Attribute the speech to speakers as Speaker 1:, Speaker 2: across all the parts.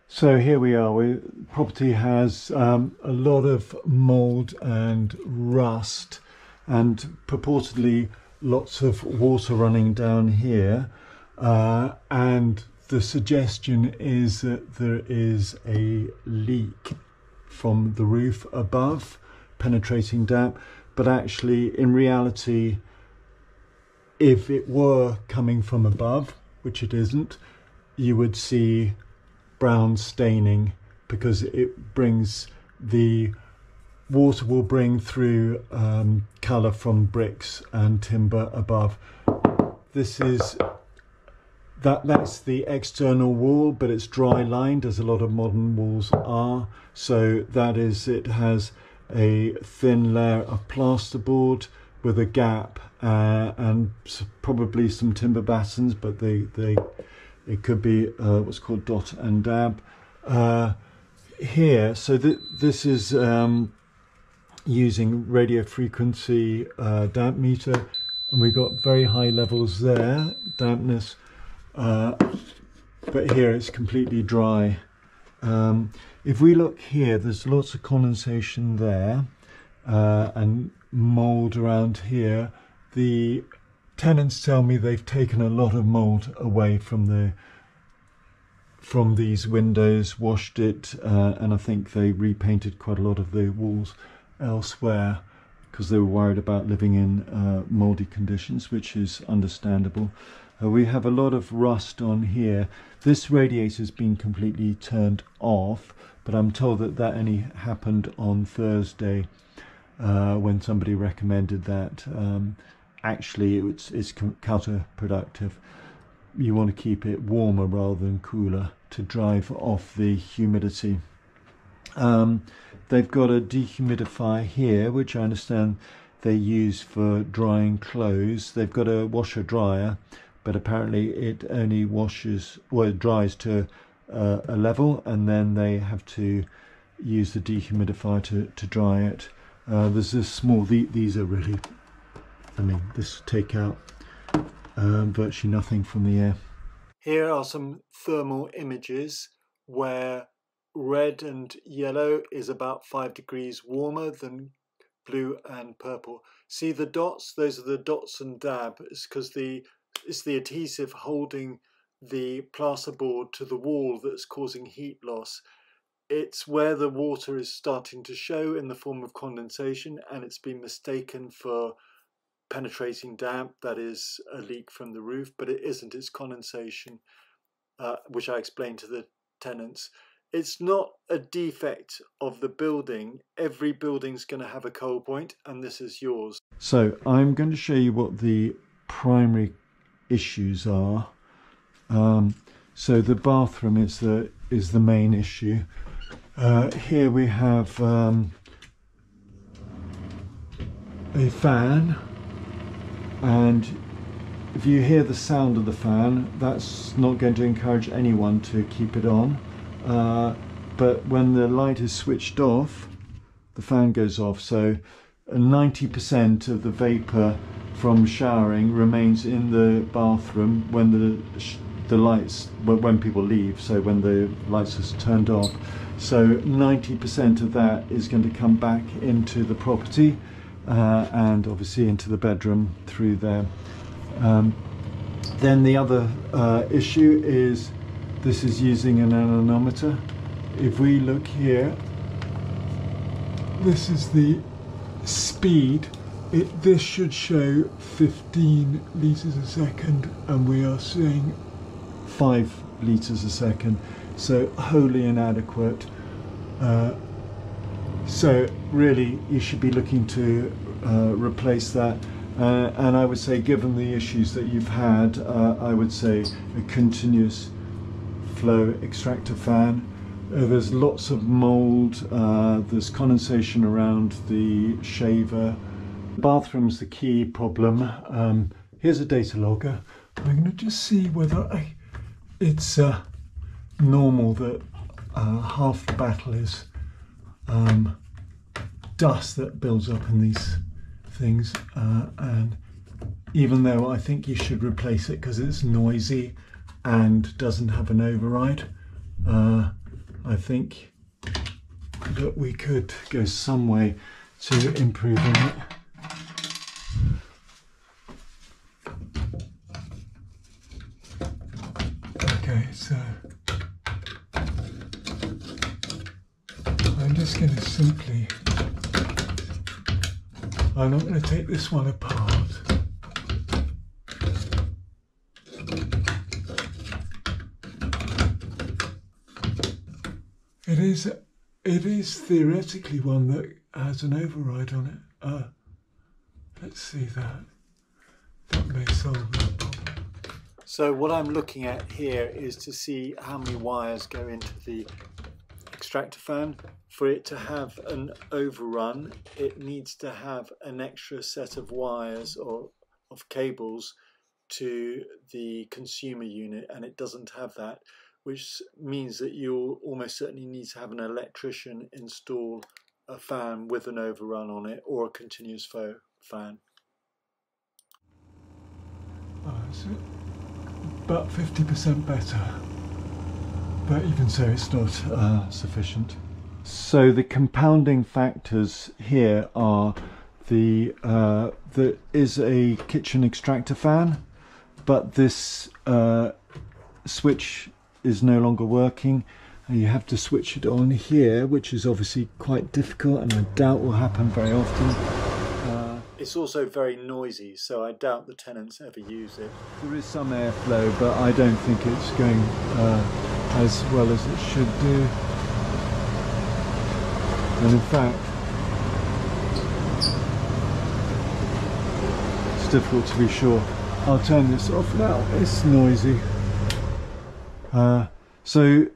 Speaker 1: So here we are. Property has a lot of mould and rust, and purportedly lots of water running down here. And the suggestion is that there is a leak from the roof above, penetrating damp. But actually, in reality, if it were coming from above, which it isn't, you would see brown staining, because it brings, the water will bring through colour from bricks and timber above. That's the external wall, but it's dry lined, as a lot of modern walls are. So that is, it has a thin layer of plasterboard with a gap and probably some timber battens, but it could be what's called dot and dab here. So this is using radio frequency damp meter, and we've got very high levels there, dampness, but here it's completely dry. If we look here, there's lots of condensation there and mould around here. The tenants tell me they've taken a lot of mould away from these windows, washed it, and I think they repainted quite a lot of the walls elsewhere because they were worried about living in mouldy conditions, which is understandable. We have a lot of rust on here. This radiator has been completely turned off, but I'm told that only happened on Thursday when somebody recommended that. Actually, it's counterproductive. You want to keep it warmer rather than cooler to drive off the humidity. They've got a dehumidifier here, which I understand they use for drying clothes. They've got a washer dryer, but apparently it only washes, well, it dries to a level, and then they have to use the dehumidifier to dry it. There's this small, these are really, I mean, this take out virtually nothing from the air. Here are some thermal images where red and yellow is about 5 degrees warmer than blue and purple. See the dots? Those are the dots and dab. It's because it's the adhesive holding the plasterboard to the wall that's causing heat loss. It's where the water is starting to show in the form of condensation, and it's been mistaken for penetrating damp, that is a leak from the roof, but it isn't, it's condensation, which I explained to the tenants. It's not a defect of the building. Every building's going to have a cold point, and this is yours. So I'm going to show you what the primary issues are. So the bathroom is the main issue. Here we have a fan, and if you hear the sound of the fan, that's not going to encourage anyone to keep it on. But when the light is switched off, the fan goes off. So 90% of the vapor from showering remains in the bathroom when the lights, when people leave, so when the lights are turned off. So 90% of that is going to come back into the property and obviously into the bedroom through there. Then the other issue is this is using an anemometer. If we look here, this is the speed. This should show 15 litres a second, and we are seeing 5 litres a second, so wholly inadequate. So really you should be looking to replace that, and I would say, given the issues that you've had, I would say a continuous flow extractor fan. There's lots of mould, there's condensation around the shaver. The bathroom's the key problem. Here's a data logger. I'm going to just see whether it's normal that half the battle is dust that builds up in these things, and even though I think you should replace it because it's noisy and doesn't have an override, I think that we could go some way to improving it. Okay, so I'm just going to simply, I'm not going to take this one apart. It is theoretically one that has an override on it. Let's see that. That may solve that problem. So what I'm looking at here is to see how many wires go into the extractor fan. For it to have an overrun, it needs to have an extra set of wires or of cables to the consumer unit, and it doesn't have that, which means that you'll almost certainly need to have an electrician install a fan with an overrun on it, or a continuous flow fan. It's about 50% better, but even so it's not sufficient. So the compounding factors here are there is a kitchen extractor fan, but this switch is no longer working, and you have to switch it on here, which is obviously quite difficult and I doubt will happen very often. It's also very noisy, so I doubt the tenants ever use it. There is some airflow, but I don't think it's going as well as it should do. And in fact, it's difficult to be sure. I'll turn this off now, it's noisy. So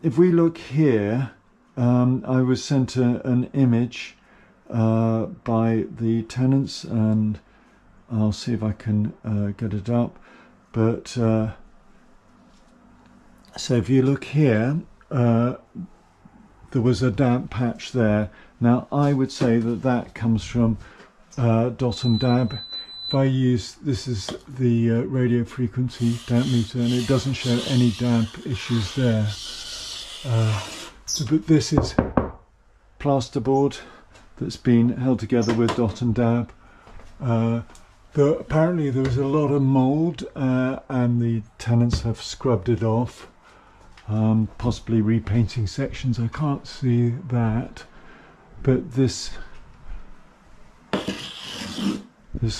Speaker 1: if we look here, I was sent an image by the tenants, and I'll see if I can get it up. But so if you look here, there was a damp patch there. Now I would say that that comes from dot and dab. If I use, this is the radio frequency damp meter, and it doesn't show any damp issues there. But this is plasterboard that's been held together with dot and dab. Apparently there was a lot of mould, and the tenants have scrubbed it off, possibly repainting sections. I can't see that, but this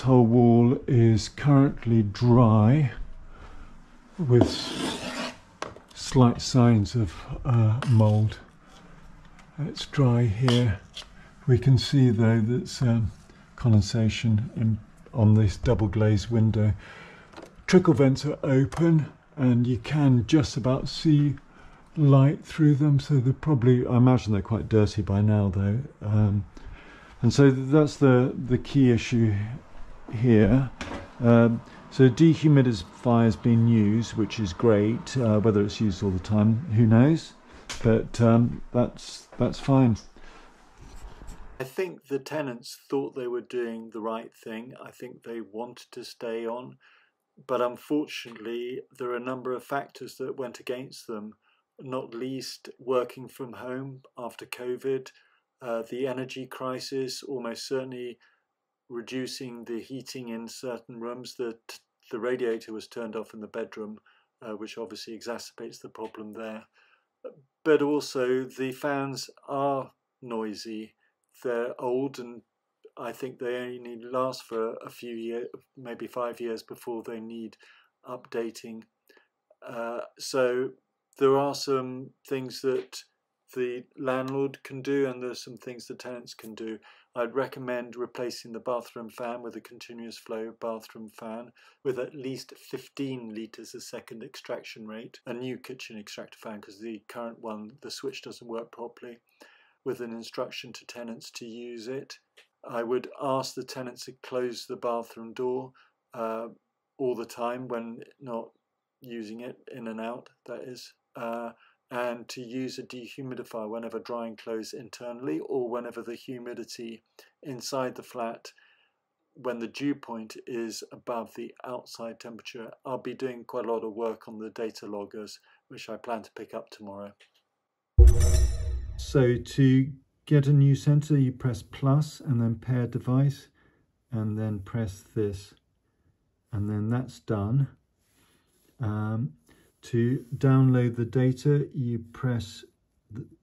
Speaker 1: whole wall is currently dry with slight signs of mould. It's dry here. We can see though that's condensation on this double glazed window. Trickle vents are open and you can just about see light through them, so they're probably, I imagine they're quite dirty by now though. And so that's the key issue here. So dehumidifier has been used, which is great. Whether it's used all the time, who knows? But that's fine. I think the tenants thought they were doing the right thing. I think they wanted to stay on, but unfortunately there are a number of factors that went against them, not least working from home after COVID, the energy crisis, almost certainly reducing the heating in certain rooms. The radiator was turned off in the bedroom, which obviously exacerbates the problem there. But also the fans are noisy. They're old, and I think they only last for a few years, maybe 5 years, before they need updating. So there are some things that the landlord can do, and there's some things the tenants can do. I'd recommend replacing the bathroom fan with a continuous flow bathroom fan with at least 15 litres a second extraction rate. A new kitchen extractor fan, because the current one, the switch doesn't work properly, with an instruction to tenants to use it. I would ask the tenants to close the bathroom door all the time when not using it, in and out, that is. And to use a dehumidifier whenever drying clothes internally, or whenever the humidity inside the flat, when the dew point is above the outside temperature. I'll be doing quite a lot of work on the data loggers, which I plan to pick up tomorrow. So to get a new sensor, you press plus and then pair device and then press this, and then that's done. To download the data, you press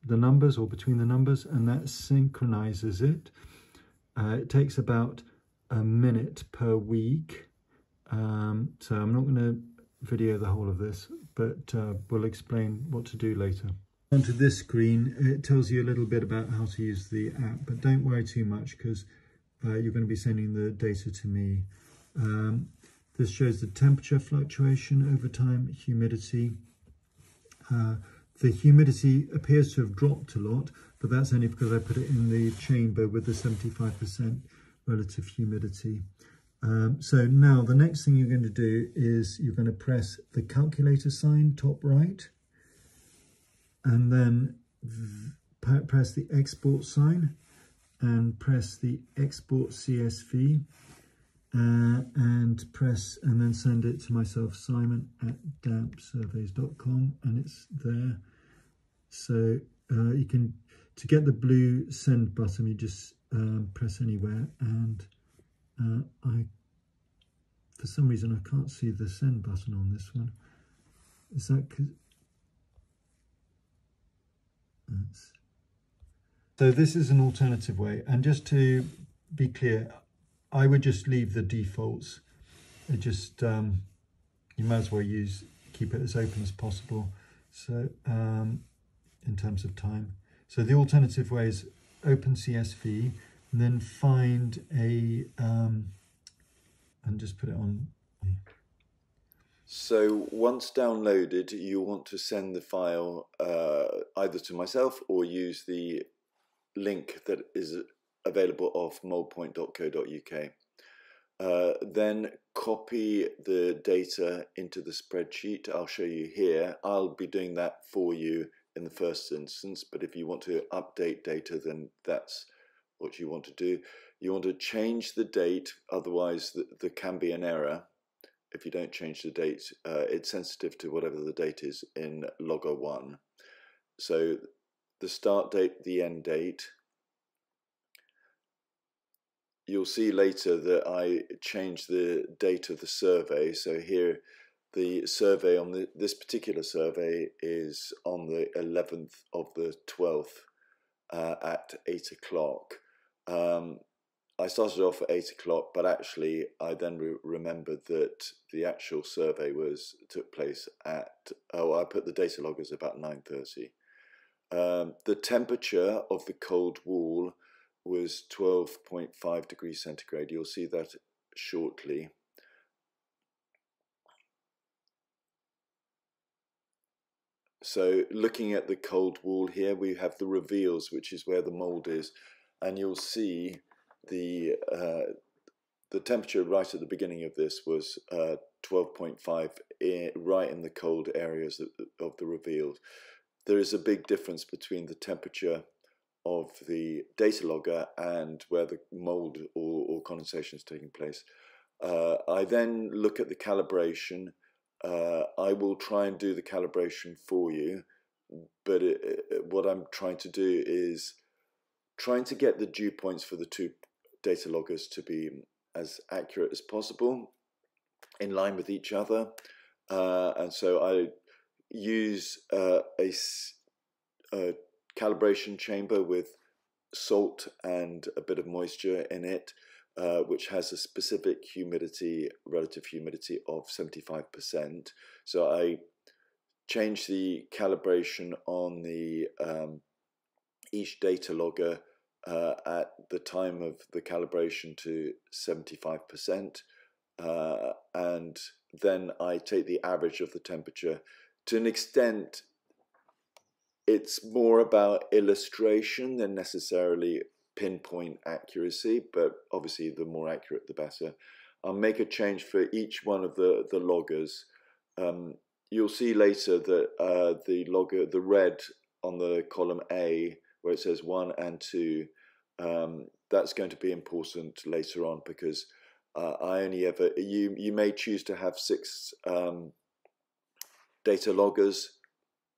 Speaker 1: the numbers or between the numbers, and that synchronizes it. It takes about a minute per week. So I'm not going to video the whole of this, but we'll explain what to do later. Onto this screen, it tells you a little bit about how to use the app, but don't worry too much because you're going to be sending the data to me. This shows the temperature fluctuation over time, humidity. The humidity appears to have dropped a lot, but that's only because I put it in the chamber with the 75% relative humidity. So now the next thing you're going to do is you're going to press the calculator sign top right, and then press the export sign and press the export CSV. And then send it to myself, Simon at dampsurveys.com, and it's there. So you can, to get the blue send button, you just press anywhere, and for some reason I can't see the send button on this one. Is that because so this is an alternative way, and just to be clear, I would just leave the defaults. It just you might as well keep it as open as possible. So in terms of time, so the alternative way is open CSV and then find a and just put it on. So once downloaded, you want to send the file either to myself or use the link that is available off mouldpoint.co.uk. Then copy the data into the spreadsheet. I'll show you here. I'll be doing that for you in the first instance, but if you want to update data, then that's what you want to do. You want to change the date, otherwise there can be an error. If you don't change the date, it's sensitive to whatever the date is in Logger 1. So the start date, the end date. You'll see later that I changed the date of the survey. So here, the survey on this particular survey is on the 11th of the 12th at 8 o'clock. I started off at 8 o'clock, but actually I then remembered that the actual survey took place at, I put the data log as about 9:30. The temperature of the cold wall was 12.5 degrees centigrade. You'll see that shortly. So looking at the cold wall here, we have the reveals, which is where the mould is, and you'll see the temperature right at the beginning of this was 12.5 right in the cold areas of the reveals. There is a big difference between the temperature of the data logger and where the mould or condensation is taking place. I then look at the calibration. I will try and do the calibration for you, but what I'm trying to do is trying to get the dew points for the two data loggers to be as accurate as possible, in line with each other. And so I use a calibration chamber with salt and a bit of moisture in it, which has a specific humidity, relative humidity of 75%. So I change the calibration on the each data logger at the time of the calibration to 75%, and then I take the average of the temperature. To an extent, it's more about illustration than necessarily pinpoint accuracy, but obviously the more accurate the better. I'll make a change for each one of the loggers. You'll see later that the logger, the red on the column A, where it says 1 and 2, that's going to be important later on, because I only ever, you may choose to have 6 data loggers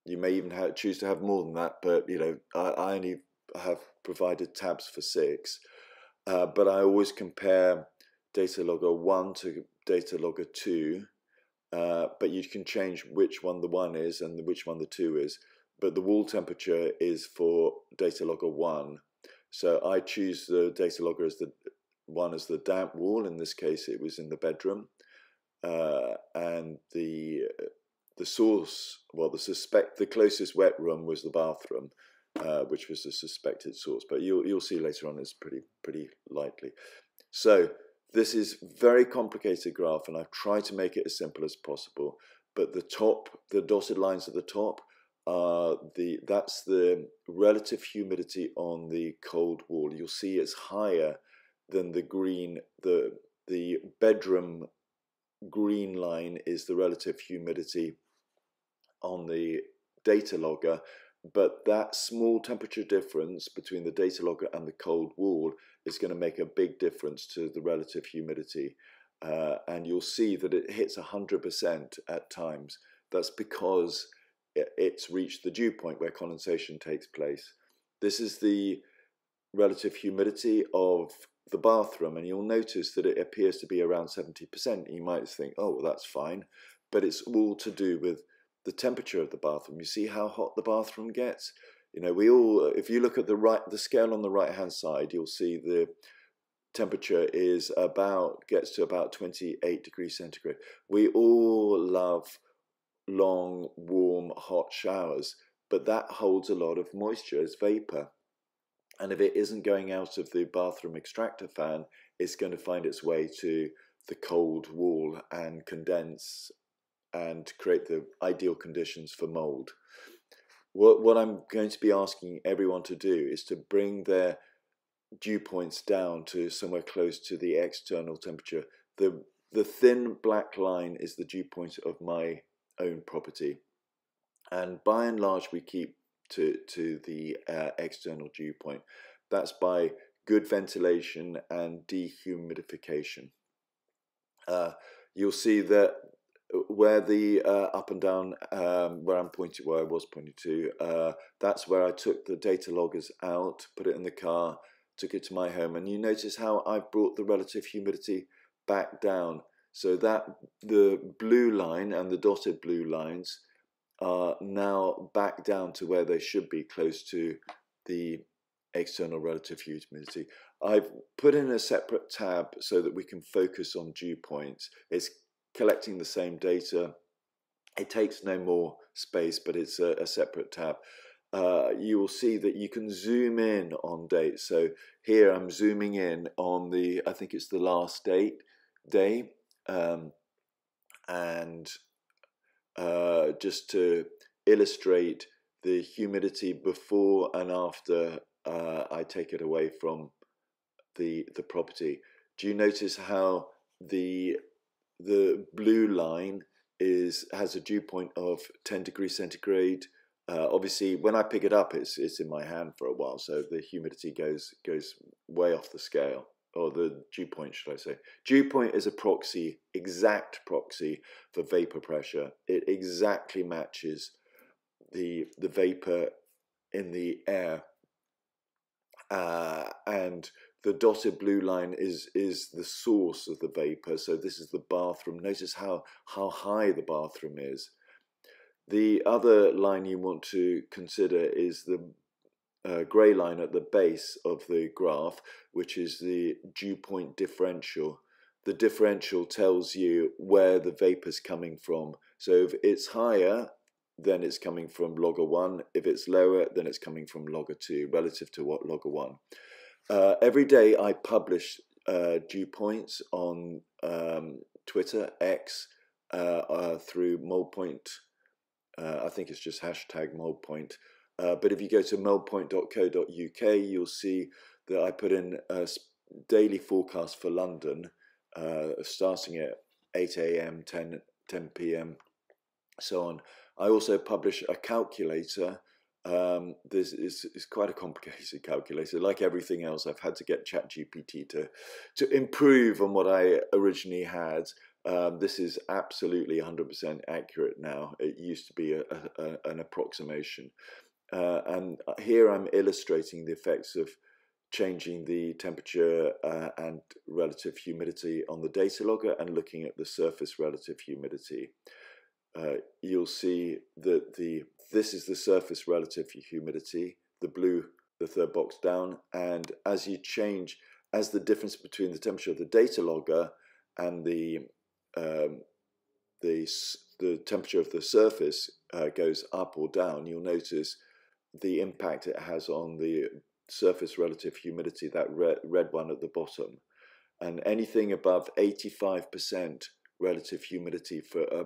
Speaker 2: You may even choose to have more than that, but you know, I only have provided tabs for 6. But I always compare data logger 1 to data logger 2. But you can change which one the 1 is and which one the 2 is. But the wall temperature is for data logger 1. So I choose the data logger as the 1 as the damp wall. In this case, it was in the bedroom. And the source, well, the closest wet room was the bathroom, which was the suspected source. But you'll see later on it's pretty likely. So this is very complicated graph, and I've tried to make it as simple as possible. But the dotted lines at the top are that's the relative humidity on the cold wall. You'll see it's higher than the green. The bedroom green line is the relative humidity on the data logger, but that small temperature difference between the data logger and the cold wall is going to make a big difference to the relative humidity. And you'll see that it hits 100% at times. That's because it's reached the dew point where condensation takes place. This is the relative humidity of the bathroom, and you'll notice that it appears to be around 70%. You might think, oh, well, that's fine, but it's all to do with the temperature of the bathroom. You see how hot the bathroom gets? You know, if you look at the scale on the right hand side, you'll see the temperature gets to about 28 degrees centigrade. We all love long, warm, hot showers, but that holds a lot of moisture as vapor. And if it isn't going out of the bathroom extractor fan, it's going to find its way to the cold wall and condense and create the ideal conditions for mold. What I'm going to be asking everyone to do is to bring their dew points down to somewhere close to the external temperature. The thin black line is the dew point of my own property, and by and large we keep to the external dew point. That's by good ventilation and dehumidification. You'll see that where the up and down, where I was pointing to, that's where I took the data loggers out, put it in the car, took it to my home, and you notice how I've brought the relative humidity back down, so that the blue line and the dotted blue lines are now back down to where they should be, close to the external relative humidity. I've put in a separate tab so that we can focus on dew points. It's collecting the same data. It takes no more space, but it's a separate tab. You will see that you can zoom in on dates. So here I'm zooming in on I think it's the last day, and just to illustrate the humidity before and after I take it away from the property. Do you notice how the blue line has a dew point of 10 degrees centigrade? Obviously, when I pick it up, it's in my hand for a while, so the humidity goes way off the scale, or the dew point, should I say. Dew point is a proxy, exact proxy for vapor pressure. It exactly matches the vapor in the air, and the dotted blue line is the source of the vapor. So this is the bathroom. Notice how high the bathroom is. The other line you want to consider is the grey line at the base of the graph, which is the dew point differential. The differential tells you where the vapor is coming from. So if it's higher, then it's coming from logger 1. If it's lower, then it's coming from logger 2, relative to what logger 1. Every day I publish dew points on Twitter, X, through Mould Point. I think it's just hashtag Mould Point. But if you go to mouldpoint.co.uk, you'll see that I put in a daily forecast for London, starting at 8 AM, 10 PM, so on. I also publish a calculator. This is quite a complicated calculator. Like everything else, I've had to get ChatGPT to improve on what I originally had. This is absolutely 100% accurate now. It used to be an approximation. And here I'm illustrating the effects of changing the temperature and relative humidity on the data logger and looking at the surface relative humidity. You'll see that this is the surface relative humidity, the blue, the third box down, and as you change, as the difference between the temperature of the data logger and the temperature of the surface goes up or down, you'll notice the impact it has on the surface relative humidity, that red one at the bottom. And anything above 85% relative humidity for a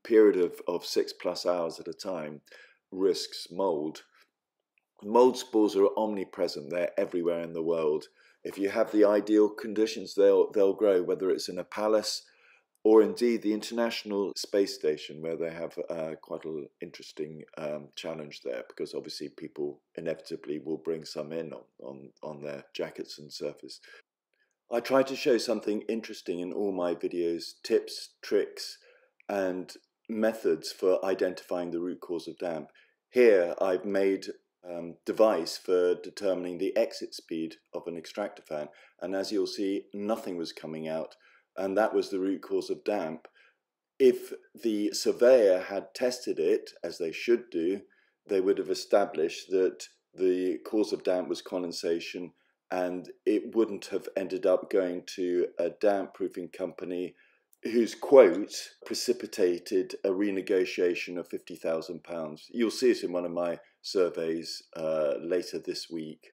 Speaker 2: period of 6+ hours at a time risks mold. Mold spores are omnipresent. They're everywhere in the world. If you have the ideal conditions, they'll grow, whether it's in a palace or indeed the International Space Station, where they have quite an interesting challenge there, because obviously people inevitably will bring some in on their jackets and surface. I try to show something interesting in all my videos, tips, tricks, and methods for identifying the root cause of damp. Here I've made a device for determining the exit speed of an extractor fan, and as you'll see, nothing was coming out, and that was the root cause of damp. If the surveyor had tested it, as they should do, they would have established that the cause of damp was condensation, and it wouldn't have ended up going to a damp proofing company whose quote precipitated a renegotiation of £50,000. You'll see it in one of my surveys later this week.